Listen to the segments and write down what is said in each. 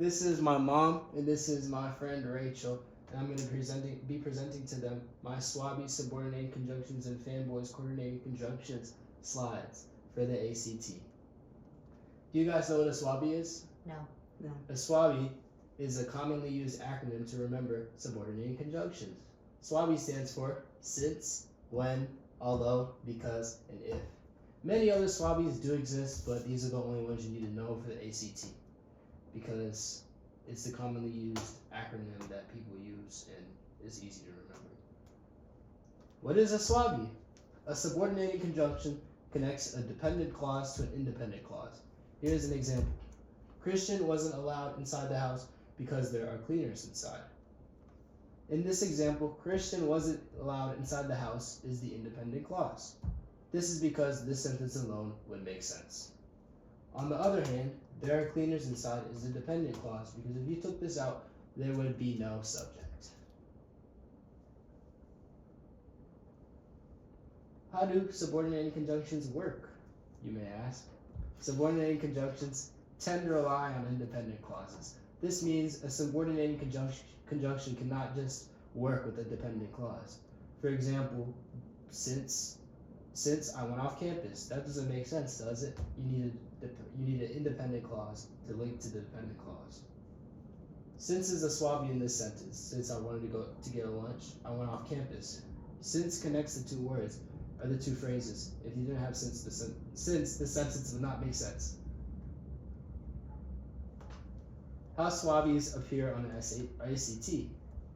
This is my mom, and this is my friend Rachel, and I'm going to be presenting to them my Swabi subordinating conjunctions and fanboys coordinating conjunctions slides for the ACT. Do you guys know what a Swabi is? No. A Swabi is a commonly used acronym to remember subordinating conjunctions. Swabi stands for since, when, although, because, and if. Many other Swabis do exist, but these are the only ones you need to know for the ACT because it's the commonly used acronym that people use and is easy to remember. What is a Swabi? A subordinating conjunction connects a dependent clause to an independent clause. Here's an example. Christian wasn't allowed inside the house because there are cleaners inside. In this example, Christian wasn't allowed inside the house is the independent clause. This is because this sentence alone would make sense. On the other hand, there are cleaners inside is the dependent clause because if you took this out, there would be no subject. How do subordinating conjunctions work, you may ask? Subordinating conjunctions tend to rely on independent clauses. This means a subordinating conjunction cannot just work with a dependent clause. For example, since I went off campus, that doesn't make sense, does it? You need an independent clause to link to the dependent clause. Since is a Swabi in this sentence. Since I wanted to go to get a lunch, I went off campus. Since connects the two words or the two phrases. If you didn't have since, the sentence would not make sense. How Swabis appear on an ACT.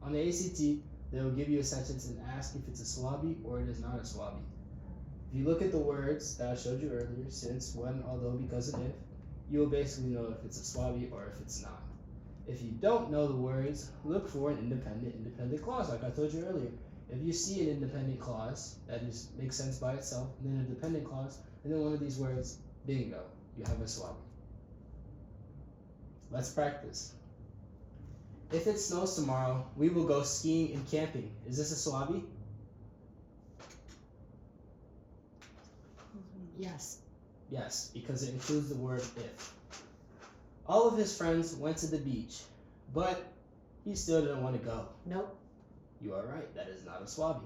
On the ACT, they will give you a sentence and ask if it's a Swabi or it is not a Swabi. If you look at the words that I showed you earlier, since, when, although, because, and if, you will basically know if it's a Swabi or if it's not. If you don't know the words, look for an independent clause, like I told you earlier. If you see an independent clause that makes sense by itself, and then a dependent clause, and then one of these words, bingo, you have a Swabi. Let's practice. If it snows tomorrow, we will go skiing and camping. Is this a Swabi? Yes. Yes, because it includes the word if. All of his friends went to the beach, but he still didn't want to go. Nope. You are right, that is not a Swabi.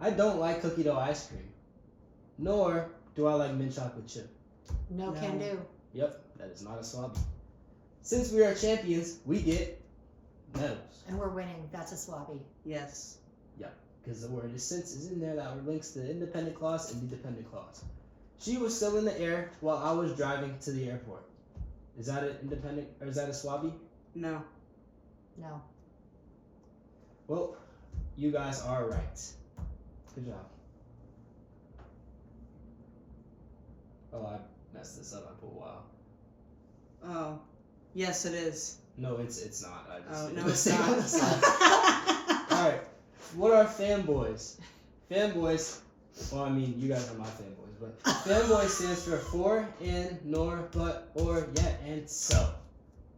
I don't like cookie dough ice cream, nor do I like mint chocolate chip. No can do. Yep, that is not a Swabi. Since we are champions, we get medals. And we're winning. That's a Swabi. Yes. Yep, because the word is since is in there that links the independent clause and the dependent clause. She was still in the air while I was driving to the airport. Is that an independent, or is that a Swabi? No. No. Well, you guys are right. Good job. Oh, I messed this up. I put wow. Oh. Yes, it is. No, it's not. I just Oh, made no, a it's mistake on the side. All right. What are fanboys? Fanboys. Well, I mean, you guys are my fanboys, but fanboy stands for and, nor, but, or, yet, and so.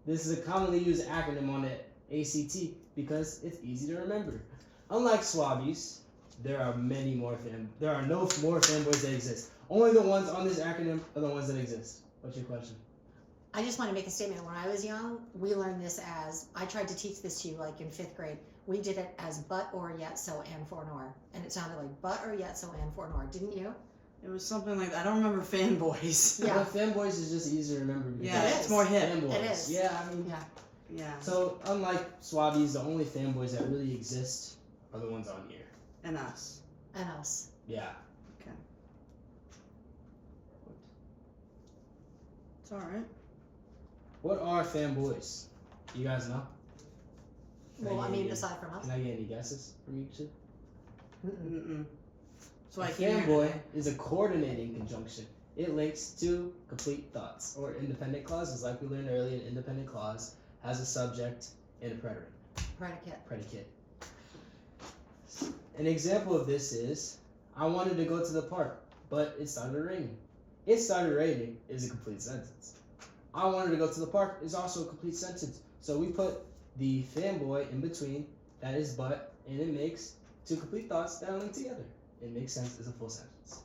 This is a commonly used acronym on the ACT because it's easy to remember. Unlike Swabis, there are no more fanboys that exist. Only the ones on this acronym are the ones that exist. What's your question? I just want to make a statement. When I was young, we learned this as, I tried to teach this to you like in 5th grade. We did it as but, or, yet, so, and, for, nor. And it sounded like but, or, yet, so, and, for, nor. Didn't you? It was something like, I don't remember fanboys. Yeah. Well, fanboys is just easy to remember. Because Yeah, It it's is. more hip. Fanboys. It is. Yeah, I mean. Yeah. Yeah. So, unlike Swabis, the only fanboys that really exist are the ones on here. And us. And us. Yeah. Okay. It's alright. What are fanboys? You guys know? Can Well, get I mean, any- aside from us. Can I get any guesses from you two? Mm-mm. So A I came here fanboy today. is a coordinating conjunction. It links two complete thoughts or independent clauses, like we learned earlier. An independent clause has a subject and a predicate. An example of this is, I wanted to go to the park, but it started raining. It started raining is a complete sentence. I wanted to go to the park is also a complete sentence. So we put the fanboy in between, that is but, and it makes two complete thoughts that are linked together. It makes sense as a full sentence.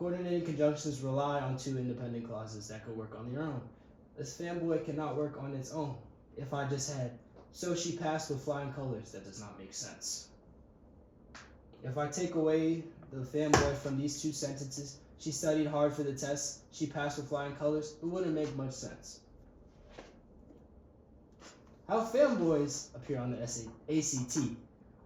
Coordinating conjunctions rely on two independent clauses that could work on their own. This fanboy cannot work on its own. If I just had, so she passed with flying colors, that does not make sense. If I take away the fanboy from these two sentences, she studied hard for the test, she passed with flying colors, it wouldn't make much sense. How fanboys appear on the ACT.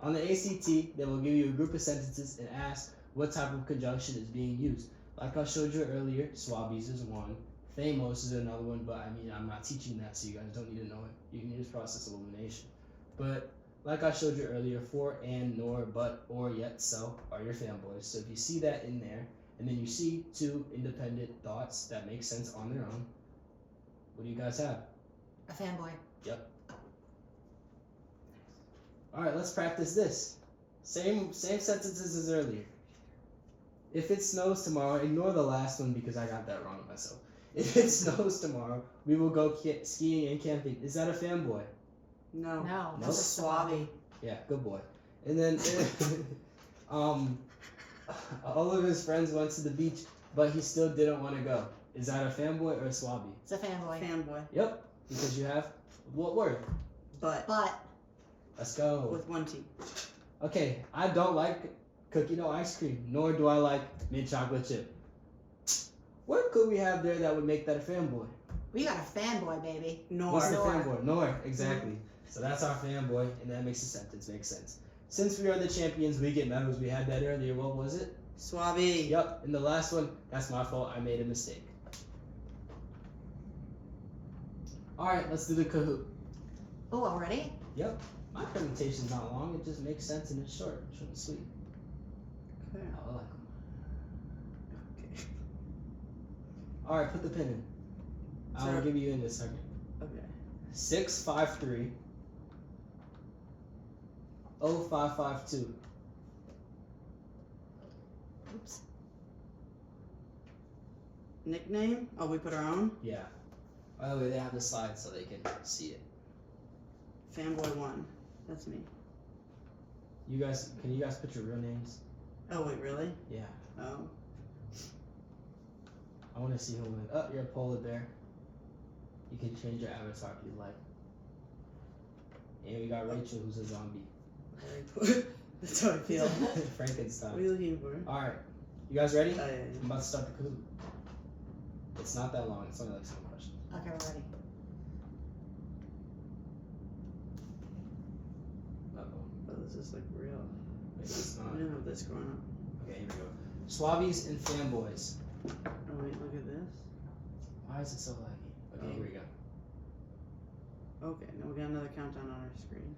On the ACT, they will give you a group of sentences and ask what type of conjunction is being used. Like I showed you earlier, swabbies is one, famos is another one, but I mean, I'm not teaching that, so you guys don't need to know it. You can use process of elimination. But like I showed you earlier, for, and, nor, but, or, yet, so are your fanboys. So if you see that in there, and then you see two independent thoughts that make sense on their own, what do you guys have? A fanboy. Yep. Alright, let's practice this. Same sentences as earlier. If it snows tomorrow, ignore the last one because I got that wrong myself. If it snows tomorrow, we will go skiing and camping. Is that a fanboy? No. No, Nope. that's a swabby. Yeah, good boy. And then, all of his friends went to the beach, but he still didn't want to go. Is that a fanboy or a swabby? It's a fanboy. Fanboy. Yep, because you have what word? But But Let's go. with one T. Okay, I don't like cookie dough ice cream, nor do I like mint chocolate chip. What could we have there that would make that a fanboy? we got a fanboy, baby. Nor. What's the Nor. fanboy? Nor, exactly. So that's our fanboy, and that makes the sentence make sense. Since we are the champions, we get medals. We had that earlier. What was it? Swabby. Yep, and the last one, that's my fault. I made a mistake. Alright, let's do the Kahoot. Oh, already? Yep, my presentation's not long. It just makes sense and it's short and sweet. Okay. I like them. Okay. Alright, put the pin in. I'll Sir. give you in a second. Okay. 653 0552. Oops. Nickname? Oh, we put our own? Yeah. By the way, they have the slide so they can see it. Fanboy1. That's me. You guys, can you guys put your real names? Oh, wait, really? Yeah. Oh. I want to see who wins. Oh, you're a polar bear. You can change your avatar if you like. And we got Rachel, who's a zombie. Very cool. That's how I feel. What are Frankenstein. you looking for? Alright. You guys ready? Oh, yeah, I'm about to start the Kahoot. It's not that long. It's only like 7 questions. Okay, we're ready. Uh-oh. Oh, this is like real. Maybe it's I not. didn't have this growing up. Okay, here we go. Swabbies and fanboys. Oh, wait, look at this. Why is it so laggy? Okay, here we go. Okay, now we got another countdown on our screen.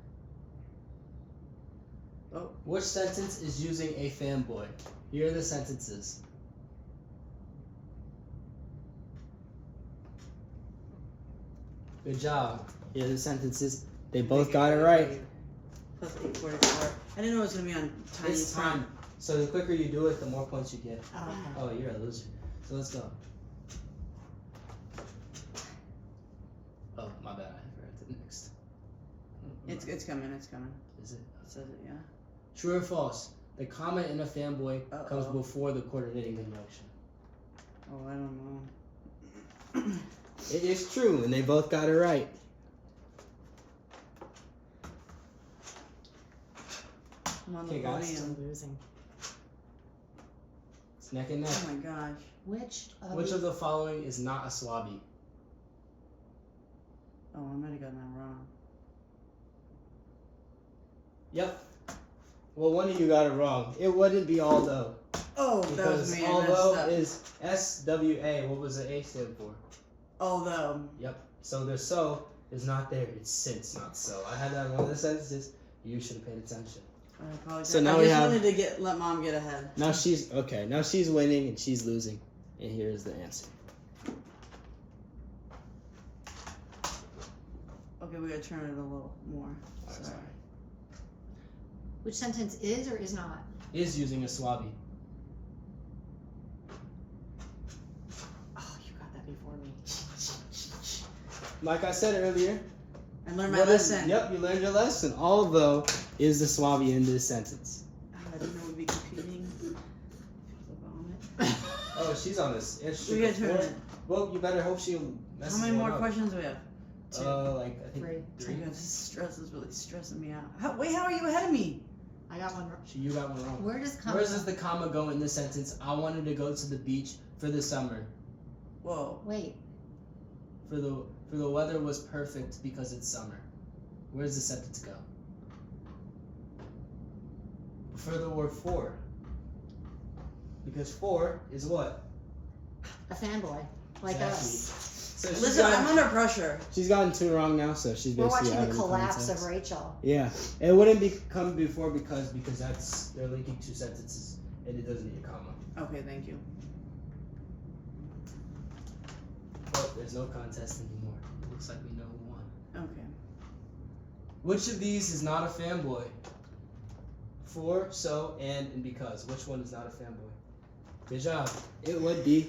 Oh, Which sentence is using a fanboy? Here are the sentences. Good job. Here are the sentences. They both got it right. Plus 844. I didn't know it was gonna be on tiny It's font. time. So the quicker you do it, the more points you get. Oh, okay. Oh, you're a loser. So let's go. Oh, my bad. I forgot the next. It's coming, it's coming. Is it? It says it, yeah. True or false? The comma in a fanboy comes Uh-oh. before the coordinating conjunction. Oh, I don't know. It is true, and they both got it right. I'm on the Okay, guys. Still podium. losing. It's neck and neck. Oh my gosh. Which of the following is not a swabby? Oh, I might have gotten that wrong. Yep. Well, one of you got it wrong. It wouldn't be although. Oh, that was Because me. I although messed up. is SWA. What was the A stand for? Although. Yep. So the so is not there. It's since, not so. I had that in one of the sentences. You should have paid attention. I apologize. So now I we just have- wanted to let mom get ahead. Now she's okay. Now she's winning and she's losing. And here's the answer. Okay, we gotta turn it a little more. Alright, Sorry. Which sentence is or is not? Is using a swabby. Oh, you got that before me. Like I said earlier. I learned my what is- lesson. Yep, you learned your lesson. Although is the swabby in this sentence. Oh, I didn't know it would be competing. The vomit. she's on this. It's We got to turn it. Well, you better hope she messes How many more one up. questions do we have? Like I think Three. three. Oh my God, this stress is really stressing me out. How are you ahead of me? I got one. You got one wrong. Where does comma? Where does the comma go in this sentence? I wanted to go to the beach for the summer. Whoa. Wait. For the weather was perfect because it's summer. Where does the sentence go? For the word for. Because for is what? A fanboy. Like Exactly. us. So she's Listen, gotten, I'm under pressure. she's gotten two wrong now, so she's We're basically watching out the of collapse context. of Rachel. Yeah, it wouldn't become before because that's they're linking two sentences and it doesn't need a comma. Okay, thank you. But there's no contest anymore. It looks like we know who won. Okay. Which of these is not a fanboy? For, so, and because. Which one is not a fanboy? Good job. It would be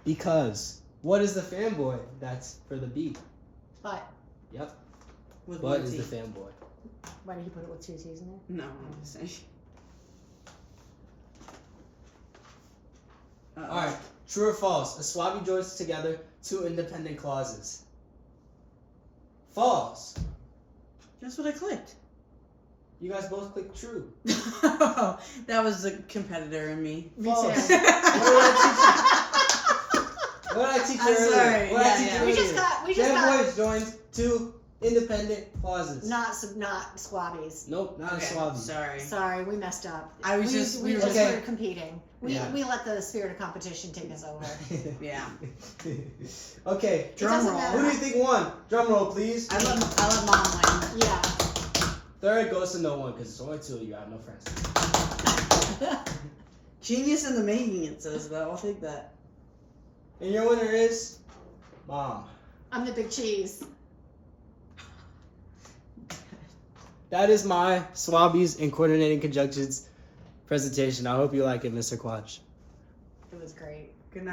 because. What is the fanboy? That's for the B. But Yep. With But one is T. the fanboy. why did he put it with two T's in there? No, I'm just saying. Alright. True or false? A Swabi joins together two independent clauses. False. Guess what I clicked? You guys both clicked true. That was the competitor in me. Me False. too. What did I teach you I'm earlier? sorry. What did I Yeah, teach yeah. you We just earlier? got. We just Fanboys got. joins two independent clauses. Not squabbies. Nope, not Okay, a Swabi. sorry. Sorry, we messed up. I was we, just- we we just were- were competing. We Yeah. we let the spirit of competition take us over. Yeah. Okay, It Drum doesn't roll. matter. who do you think won? Drum roll, please. I let mom win. Yeah. Third goes to no one because it's only two of you. I have no friends. Genius in the making, it says, but I'll take that. And your winner is Mom. I'm the big cheese. That is my Swabies and coordinating conjunctions presentation. I hope you like it, Mr. Quatch. It was great. Good night.